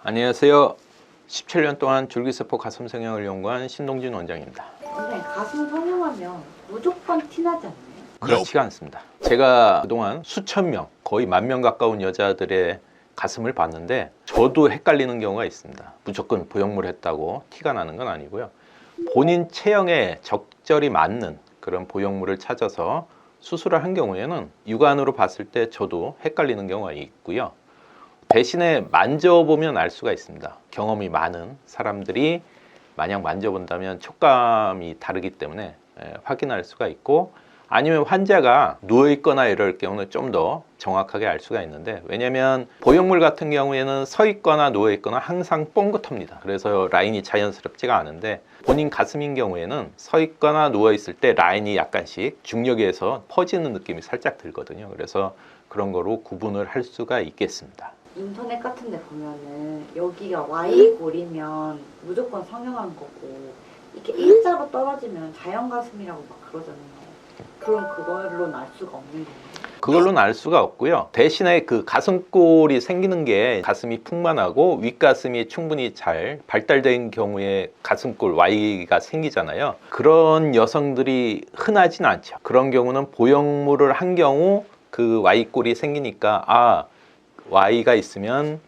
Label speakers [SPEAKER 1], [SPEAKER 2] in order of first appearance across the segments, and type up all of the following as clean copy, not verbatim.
[SPEAKER 1] 안녕하세요. 17년 동안 줄기세포 가슴 성형을 연구한 신동진 원장입니다.
[SPEAKER 2] 선생님, 가슴 성형하면 무조건 티나지 않나요?
[SPEAKER 1] 그렇지가 않습니다. 제가 그동안 수천 명, 거의 10,000명 가까운 여자들의 가슴을 봤는데 저도 헷갈리는 경우가 있습니다. 무조건 보형물 했다고 티가 나는 건 아니고요. 본인 체형에 적절히 맞는 그런 보형물을 찾아서 수술을 한 경우에는 육안으로 봤을 때 저도 헷갈리는 경우가 있고요. 대신에 만져보면 알 수가 있습니다. 경험이 많은 사람들이 만약 만져본다면 촉감이 다르기 때문에 확인할 수가 있고, 아니면 환자가 누워있거나 이럴 경우는 좀 더 정확하게 알 수가 있는데, 왜냐면 보형물 같은 경우에는 서 있거나 누워 있거나 항상 뻥긋합니다. 그래서 라인이 자연스럽지가 않은데, 본인 가슴인 경우에는 서 있거나 누워 있을 때 라인이 약간씩 중력에 의해서 퍼지는 느낌이 살짝 들거든요. 그래서 그런 거로 구분을 할 수가 있겠습니다.
[SPEAKER 2] 인터넷 같은 데 보면은 여기가 Y골이면 무조건 성형한 거고 이렇게 일자로 떨어지면 자연 가슴이라고 막 그러잖아요. 그럼 그걸로는 알 수가 없는 거예요?
[SPEAKER 1] 그걸로는 알 수가 없고요. 대신에 그 가슴골이 생기는 게 가슴이 풍만하고 윗가슴이 충분히 잘 발달된 경우에 가슴골 Y가 생기잖아요. 그런 여성들이 흔하진 않죠. 그런 경우는 보형물을 한 경우 그 Y골이 생기니까 Y가 있으면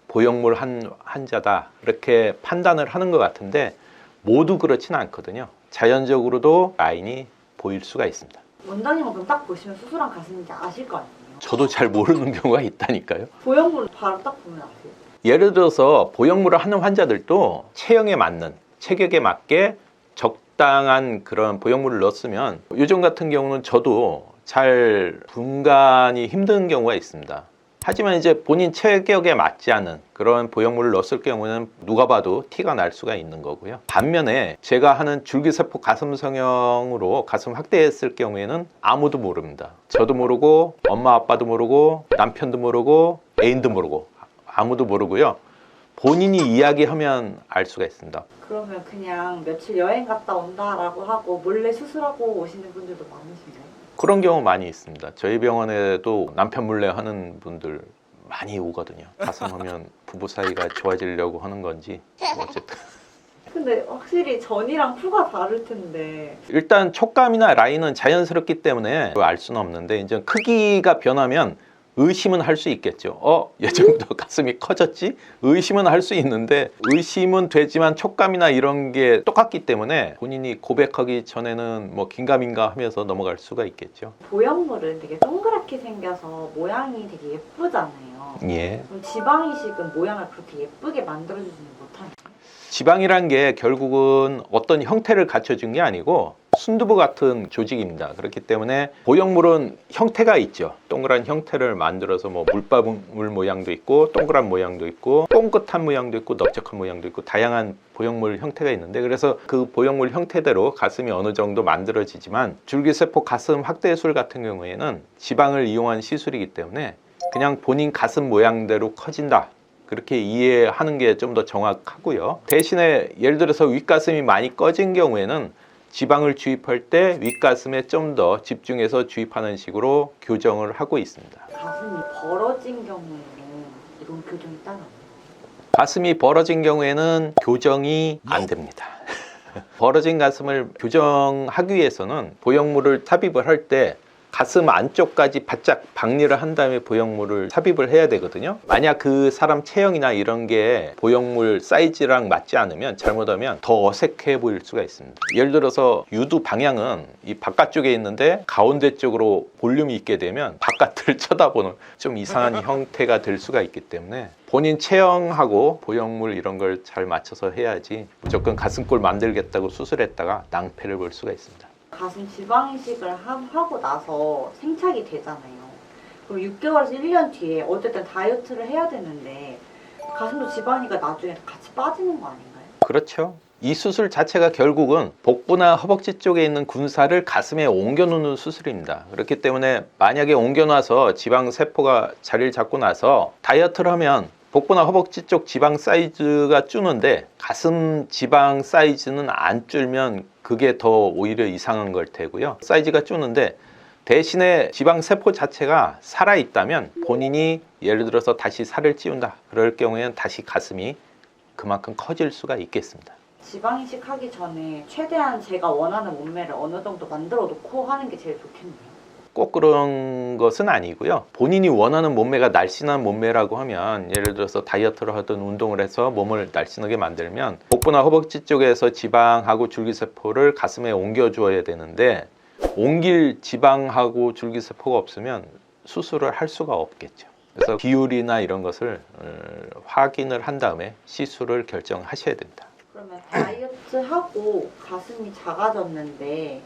[SPEAKER 1] 보형물 한 환자다 이렇게 판단을 하는 것 같은데, 모두 그렇지는 않거든요. 자연적으로도 라인이 보일 수가 있습니다.
[SPEAKER 2] 원장님은 그럼 딱 보시면 수술한 가슴인지 아실 거 아니에요?
[SPEAKER 1] 저도 잘 모르는 경우가 있다니까요.
[SPEAKER 2] 보형물 바로 딱 보면 아세요?
[SPEAKER 1] 예를 들어서 보형물을 하는 환자들도 체형에 맞는, 체격에 맞게 적당한 그런 보형물을 넣었으면, 요즘 같은 경우는 저도 잘 분간이 힘든 경우가 있습니다. 하지만 이제 본인 체격에 맞지 않은 그런 보형물을 넣었을 경우는 누가 봐도 티가 날 수가 있는 거고요. 반면에 제가 하는 줄기세포 가슴 성형으로 가슴 확대했을 경우에는 아무도 모릅니다. 저도 모르고 엄마 아빠도 모르고 남편도 모르고 애인도 모르고 아무도 모르고요. 본인이 이야기하면 알 수가 있습니다.
[SPEAKER 2] 그러면 그냥 며칠 여행 갔다 온다라고 하고 몰래 수술하고 오시는 분들도 많으신가요?
[SPEAKER 1] 그런 경우 많이 있습니다. 저희 병원에도 남편 몰래 하는 분들 많이 오거든요. 가슴 하면 부부 사이가 좋아지려고 하는 건지 어쨌든.
[SPEAKER 2] 근데 확실히 전이랑 후가 다를 텐데.
[SPEAKER 1] 일단 촉감이나 라인은 자연스럽기 때문에 알 수는 없는데, 이제 크기가 변하면 의심은 할 수 있겠죠. 예전부터 가슴이 커졌지? 의심은 할 수 있는데, 의심은 되지만 촉감이나 이런 게 똑같기 때문에 본인이 고백하기 전에는 뭐 긴가민가 하면서 넘어갈 수가 있겠죠.
[SPEAKER 2] 보형물은 되게 동그랗게 생겨서 모양이 되게 예쁘잖아요.
[SPEAKER 1] 예.
[SPEAKER 2] 그럼 지방이식은 모양을 그렇게 예쁘게 만들어주지는 못하나요?
[SPEAKER 1] 지방이란 게 결국은 어떤 형태를 갖춰준 게 아니고 순두부 같은 조직입니다. 그렇기 때문에 보형물은 형태가 있죠. 동그란 형태를 만들어서 뭐 물방울 모양도 있고 동그란 모양도 있고 뽕긋한 모양도 있고 넓적한 모양도 있고 다양한 보형물 형태가 있는데, 그래서 그 보형물 형태대로 가슴이 어느 정도 만들어지지만, 줄기세포 가슴 확대술 같은 경우에는 지방을 이용한 시술이기 때문에 그냥 본인 가슴 모양대로 커진다, 그렇게 이해하는 게 좀 더 정확하고요. 대신에 예를 들어서 윗가슴이 많이 꺼진 경우에는 지방을 주입할 때 윗가슴에 좀 더 집중해서 주입하는 식으로 교정을 하고 있습니다.
[SPEAKER 2] 가슴이 벌어진 경우에는 이런 교정이 따로 없나요?
[SPEAKER 1] 가슴이 벌어진 경우에는 교정이 안 됩니다. 벌어진 가슴을 교정하기 위해서는 보형물을 삽입을 할 때 가슴 안쪽까지 바짝 박리를 한 다음에 보형물을 삽입을 해야 되거든요. 만약 그 사람 체형이나 이런 게 보형물 사이즈랑 맞지 않으면, 잘못하면 더 어색해 보일 수가 있습니다. 예를 들어서 유두 방향은 이 바깥쪽에 있는데 가운데 쪽으로 볼륨이 있게 되면 바깥을 쳐다보는 좀 이상한 형태가 될 수가 있기 때문에 본인 체형하고 보형물 이런 걸 잘 맞춰서 해야지, 무조건 가슴골 만들겠다고 수술했다가 낭패를 볼 수가 있습니다.
[SPEAKER 2] 가슴 지방 이식을 하고 나서 생착이 되잖아요. 그럼 6개월에서 1년 뒤에 어쨌든 다이어트를 해야 되는데 가슴도 지방이가 나중에 같이 빠지는 거 아닌가요?
[SPEAKER 1] 그렇죠. 이 수술 자체가 결국은 복부나 허벅지 쪽에 있는 군살을 가슴에 옮겨놓는 수술입니다. 그렇기 때문에 만약에 옮겨놔서 지방 세포가 자리를 잡고 나서 다이어트를 하면 복부나 허벅지 쪽 지방 사이즈가 주는데 가슴 지방 사이즈는 안 줄면 그게 더 오히려 이상한 걸 테고요. 사이즈가 주는데 대신에 지방세포 자체가 살아있다면 본인이 예를 들어서 다시 살을 찌운다. 그럴 경우에는 다시 가슴이 그만큼 커질 수가 있겠습니다.
[SPEAKER 2] 지방 이식 하기 전에 최대한 제가 원하는 몸매를 어느 정도 만들어 놓고 하는 게 제일 좋겠네요.
[SPEAKER 1] 꼭 그런 것은 아니고요. 본인이 원하는 몸매가 날씬한 몸매라고 하면 예를 들어서 다이어트를 하든 운동을 해서 몸을 날씬하게 만들면 복부나 허벅지 쪽에서 지방하고 줄기세포를 가슴에 옮겨줘야 되는데 옮길 지방하고 줄기세포가 없으면 수술을 할 수가 없겠죠. 그래서 비율이나 이런 것을 확인을 한 다음에 시술을 결정하셔야 된다.
[SPEAKER 2] 그러면 다이어트하고 가슴이 작아졌는데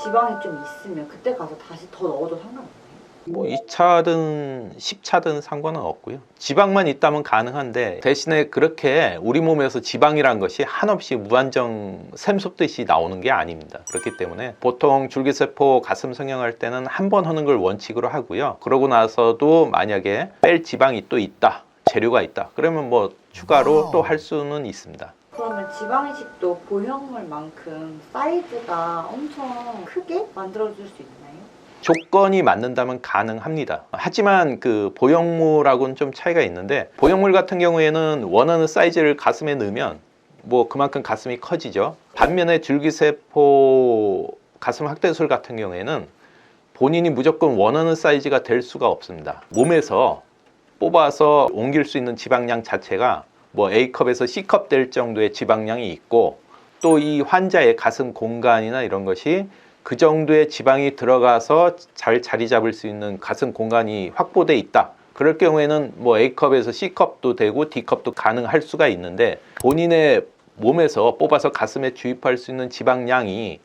[SPEAKER 2] 지방이 좀 있으면 그때 가서 다시 더 넣어도 상관없나요?
[SPEAKER 1] 뭐 2차든 10차든 상관은 없고요. 지방만 있다면 가능한데 대신에 그렇게 우리 몸에서 지방이란 것이 한없이 무한정 샘솟듯이 나오는 게 아닙니다. 그렇기 때문에 보통 줄기세포 가슴 성형할 때는 한 번 하는 걸 원칙으로 하고요. 그러고 나서도 만약에 뺄 지방이 또 있다, 재료가 있다, 그러면 뭐 추가로 또 할 수는 있습니다.
[SPEAKER 2] 그러면 지방 이식도 보형물만큼 사이즈가 엄청 크게 만들어줄 수 있나요?
[SPEAKER 1] 조건이 맞는다면 가능합니다. 하지만 그 보형물하고는 좀 차이가 있는데 보형물 같은 경우에는 원하는 사이즈를 가슴에 넣으면 뭐 그만큼 가슴이 커지죠. 반면에 줄기세포 가슴 확대술 같은 경우에는 본인이 무조건 원하는 사이즈가 될 수가 없습니다. 몸에서 뽑아서 옮길 수 있는 지방량 자체가 뭐 A컵에서 C컵 될 정도의 지방량이 있고 또 이 환자의 가슴 공간이나 이런 것이 그 정도의 지방이 들어가서 잘 자리 잡을 수 있는 가슴 공간이 확보돼 있다. 그럴 경우에는 뭐 A컵에서 C컵도 되고 D컵도 가능할 수가 있는데 본인의 몸에서 뽑아서 가슴에 주입할 수 있는 지방량이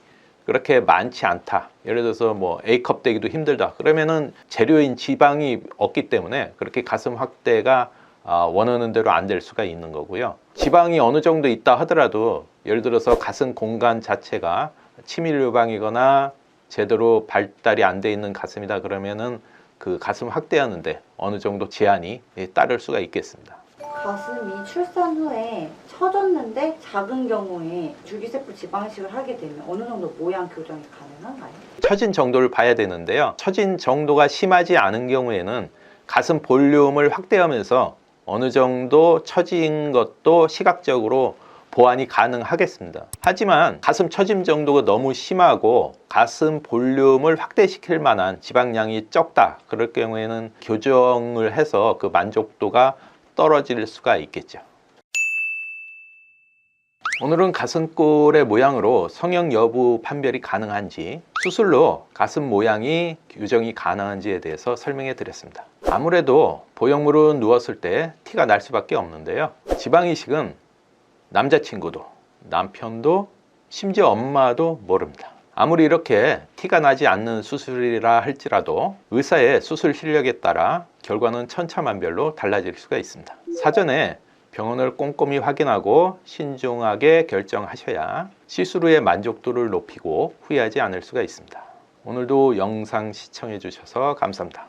[SPEAKER 1] 그렇게 많지 않다. 예를 들어서 뭐 A컵 되기도 힘들다. 그러면은 재료인 지방이 없기 때문에 그렇게 가슴 확대가 원하는 대로 안 될 수가 있는 거고요. 지방이 어느 정도 있다 하더라도 예를 들어서 가슴 공간 자체가 치밀 유방이거나 제대로 발달이 안 돼 있는 가슴이다 그러면은 그 가슴 확대하는데 어느 정도 제한이 따를 수가 있겠습니다.
[SPEAKER 2] 가슴이 출산 후에 처졌는데 작은 경우에 줄기세포 지방이식을 하게 되면 어느 정도 모양 교정이 가능한가요?
[SPEAKER 1] 처진 정도를 봐야 되는데요. 처진 정도가 심하지 않은 경우에는 가슴 볼륨을 확대하면서 어느 정도 처진 것도 시각적으로 보완이 가능하겠습니다. 하지만 가슴 처짐 정도가 너무 심하고 가슴 볼륨을 확대시킬 만한 지방량이 적다. 그럴 경우에는 교정을 해서 그 만족도가 떨어질 수가 있겠죠. 오늘은 가슴골의 모양으로 성형 여부 판별이 가능한지, 수술로 가슴 모양이 교정이 가능한지에 대해서 설명해 드렸습니다. 아무래도 보형물은 누웠을 때 티가 날 수밖에 없는데요. 지방이식은 남자친구도 남편도 심지어 엄마도 모릅니다. 아무리 이렇게 티가 나지 않는 수술이라 할지라도 의사의 수술 실력에 따라 결과는 천차만별로 달라질 수가 있습니다. 사전에 병원을 꼼꼼히 확인하고 신중하게 결정하셔야 시술 후의 만족도를 높이고 후회하지 않을 수가 있습니다. 오늘도 영상 시청해 주셔서 감사합니다.